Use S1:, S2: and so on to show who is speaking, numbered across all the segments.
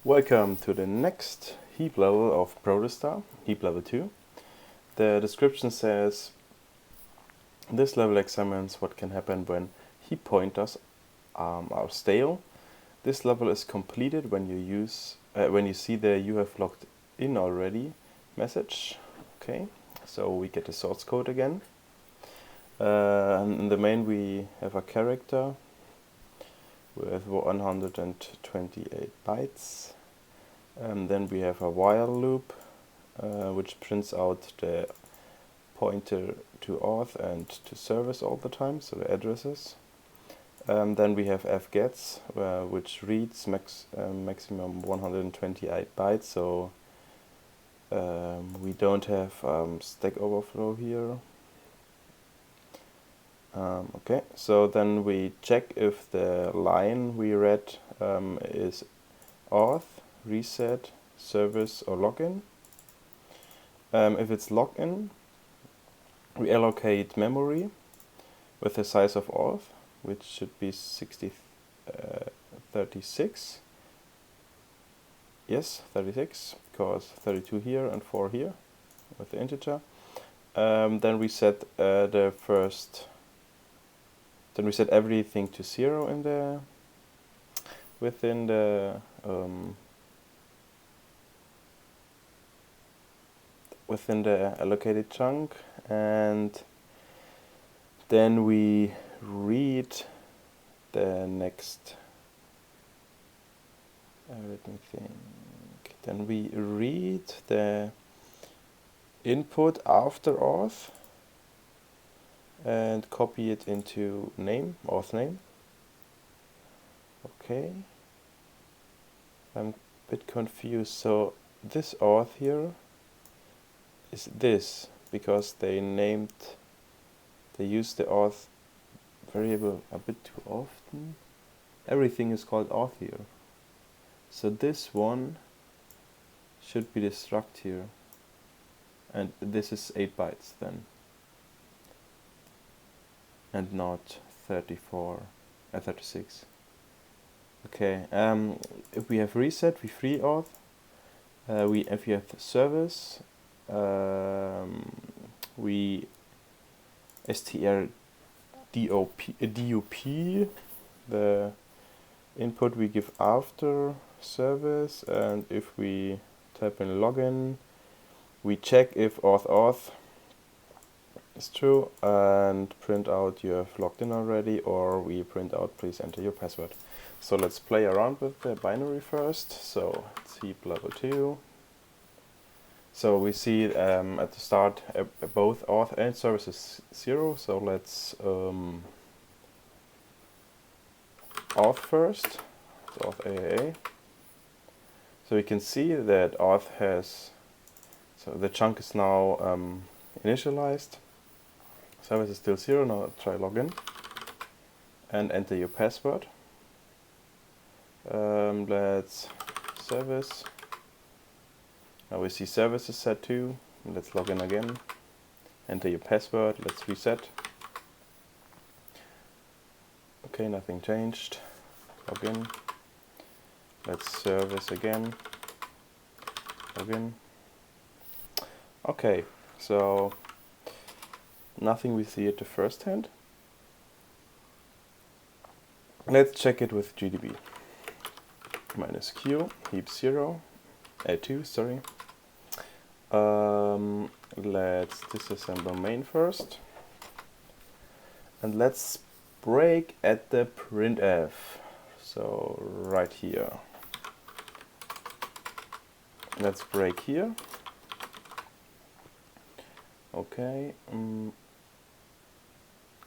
S1: Welcome to the next heap level of Protostar, heap level 2. The description says this level examines what can happen when heap pointers are stale. This level is completed when you see the "you have logged in already" message. Okay, so we get the source code again. And in the main we have a character with 128 bytes. Then we have a while loop, which prints out the pointer to auth and to service all the time, so the addresses. Then we have fgets, which reads maximum 128 bytes, so we don't have stack overflow here. Okay, so then we check if the line we read is auth, reset, service, or login. If it's login, we allocate memory with the size of auth, which should be 36. Yes, 36, because 32 here and 4 here with the integer. Then we set Then we set everything to 0 in the within the allocated chunk, and then we read the next. Let me think. Then we read the input after auth and copy it into auth name. Okay. I'm a bit confused. So this auth here is this because they use the auth variable a bit too often. Everything is called auth here. So this one should be the struct here. And this is 8 bytes then. And not 36. Okay, if we have reset, we free auth. If we have service, we str dup, the input we give after service, and if we type in login, we check if auth is true and print out "you have logged in already," or we print out "please enter your password." So let's play around with the binary first. So it's heap level 2. So we see at the start both auth and service is 0. So let's auth first. So auth AAA. So we can see that auth so the chunk is now initialized. Service is still 0. Now try login and enter your password. Let's service. Now we see service is set to. Let's log in again. Enter your password. Let's reset. Okay, nothing changed. Log in. Let's service again. Log in. Okay, so nothing we see at the first hand. Let's check it with GDB. -q heap2, sorry. Let's disassemble main first. And let's break at the printf. So right here. Let's break here. Okay.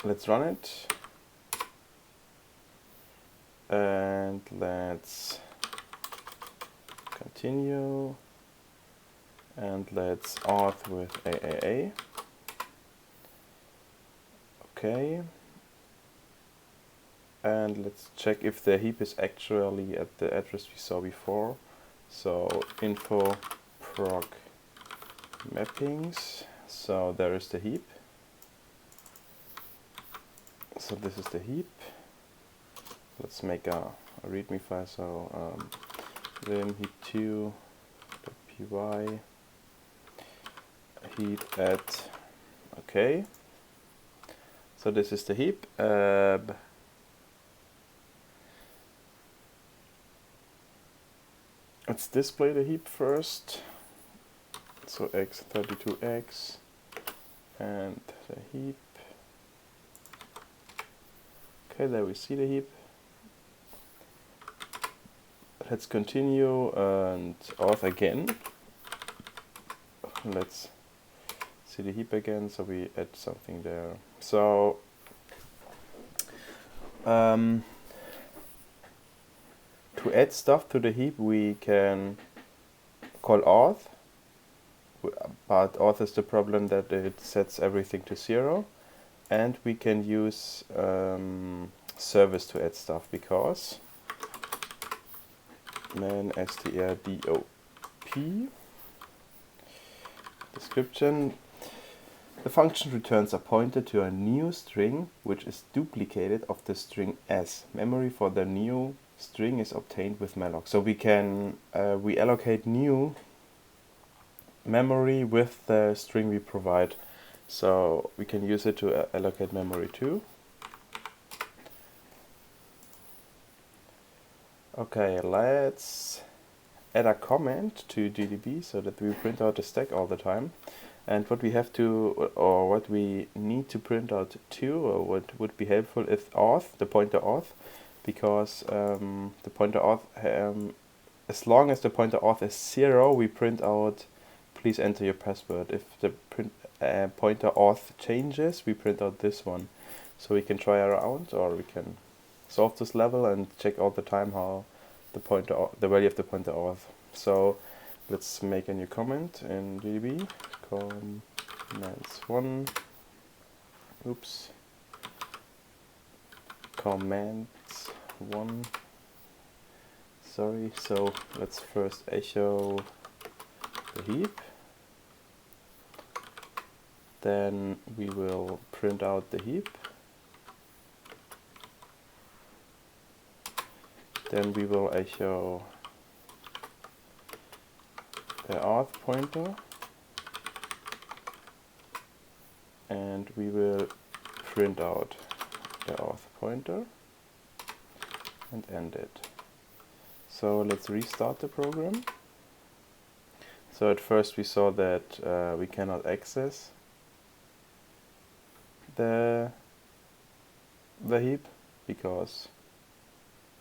S1: Let's run it. And let's continue. And let's auth with AAA. Okay. And let's check if the heap is actually at the address we saw before. So info proc mappings. So there is the heap. So this is the heap. Let's make a readme file. So Then heap2 py heap add. Okay. So this is the heap. Let's display the heap first. So x32x and the heap. Okay, there we see the heap. Let's continue and auth again. Let's see the heap again, so we add something there. So to add stuff to the heap, we can call auth, but auth is the problem that it sets everything to 0. And we can use service to add stuff, because man strdop description. The function returns a pointer to a new string which is duplicated of the string s. Memory for the new string is obtained with malloc. So we can we allocate new memory with the string we provide. So we can use it to allocate memory too. Okay, let's add a comment to GDB so that we print out the stack all the time. And what we have to, or what we need to print out too, or what would be helpful is auth, the pointer auth, because the pointer auth, as long as the pointer auth is 0, we print out please enter your password. If the pointer auth changes, we print out this one. So we can try around, or we can solve this level and check all the time how the value of the pointer auth. So let's make a new comment in GDB. Commands1. Oops. Commands1. Sorry. So let's first echo the heap. Then we will print out the heap. Then we will echo the auth pointer. And we will print out the auth pointer and end it. So let's restart the program. So at first we saw that we cannot access the heap because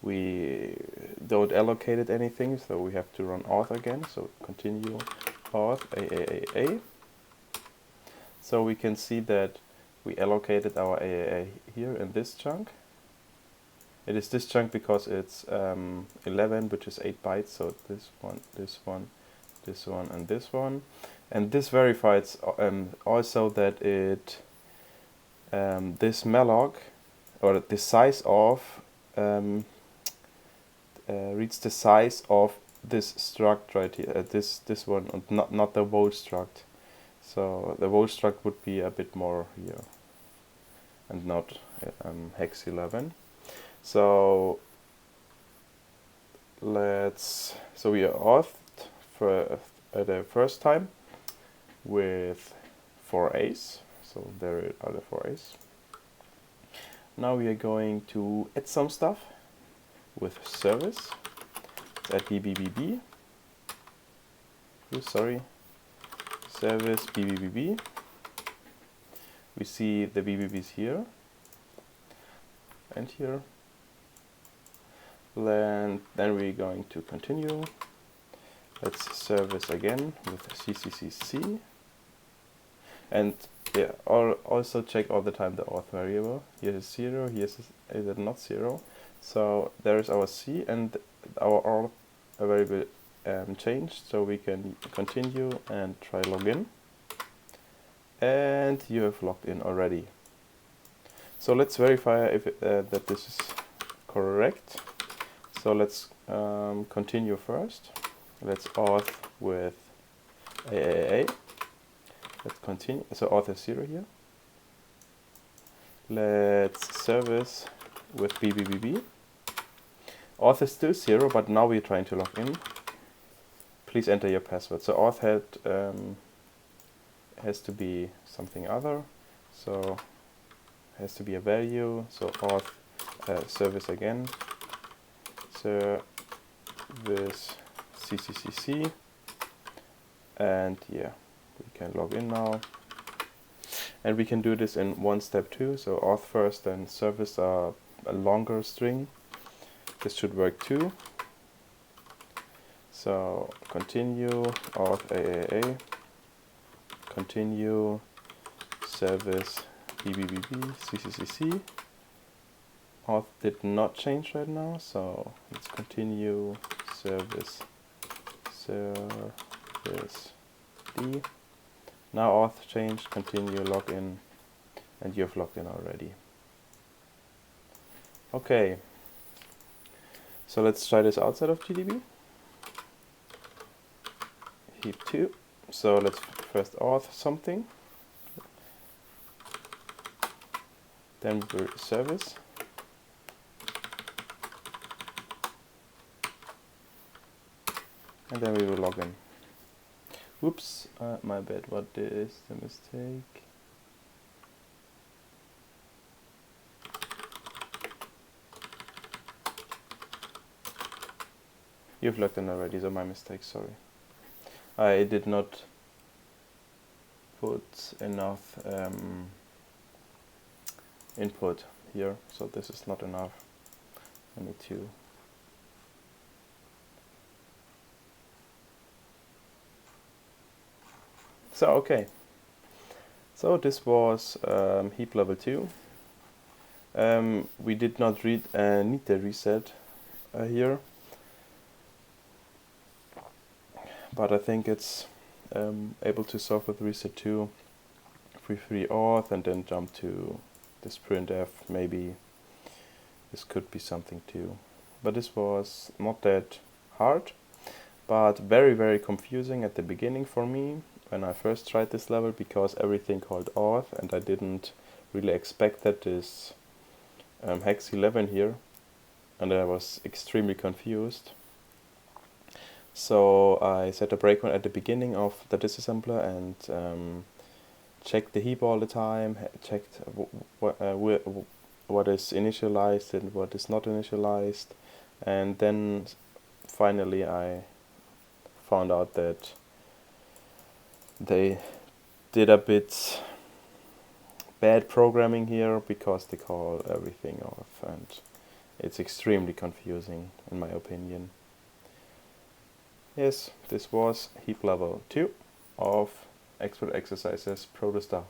S1: we don't allocate anything, so we have to run auth again. So continue auth AAA. So we can see that we allocated our AAA here in this chunk. It is this chunk because it's 11, which is 8 bytes. So this one, this one, this one, and this one. And this verifies also that it this malloc, or the size of reads the size of this struct right here, this one, and not the whole struct. So the whole struct would be a bit more here, and not hex 11. So we are authed for the first time with 4 A's. So there are the 4 A's. Now we are going to add some stuff with service. Let's add BBBB. Service BBBB. We see the BBBs here and here. Then we're going to continue. Let's service again with CCCC. And yeah, also check all the time the auth variable. Here is 0, here is not 0. So there is our C, and our auth variable changed, so we can continue and try login. And you have logged in already. So let's verify if that this is correct. So let's continue first. Let's auth with AAA. Let's continue. So auth is 0 here. Let's service with BBBB. Auth is still 0, but now we're trying to log in. Please enter your password. So auth has to be something other. So has to be a value. So auth service again. Service CCCC. And yeah, we can log in now. And we can do this in one step too. So auth first, then service a longer string. This should work too. So continue auth AAA, continue service BBBB CCCC. Auth did not change right now, so let's continue service D. Now auth changed, continue login, and you've logged in already. Okay, so let's try this outside of GDB. Heap2. So let's first auth something, then service, and then we will log in. Whoops, my bad, what is the mistake? You've logged in already, so my mistake, sorry. I did not put enough input here, so this is not enough. I need to. So okay, so this was heap level 2. We did not need the reset here, but I think it's able to solve with reset 2, free auth, and then jump to this printf. Maybe this could be something too, but this was not that hard, but very confusing at the beginning for me when I first tried this level, because everything called auth, and I didn't really expect that this hex 11 here, and I was extremely confused. So I set a breakpoint at the beginning of the disassembler and checked the heap all the time, checked what is initialized and what is not initialized, and then finally I found out that they did a bit bad programming here, because they call everything off, and it's extremely confusing in my opinion. Yes, this was heap level 2 of Expert Exercises Protostar.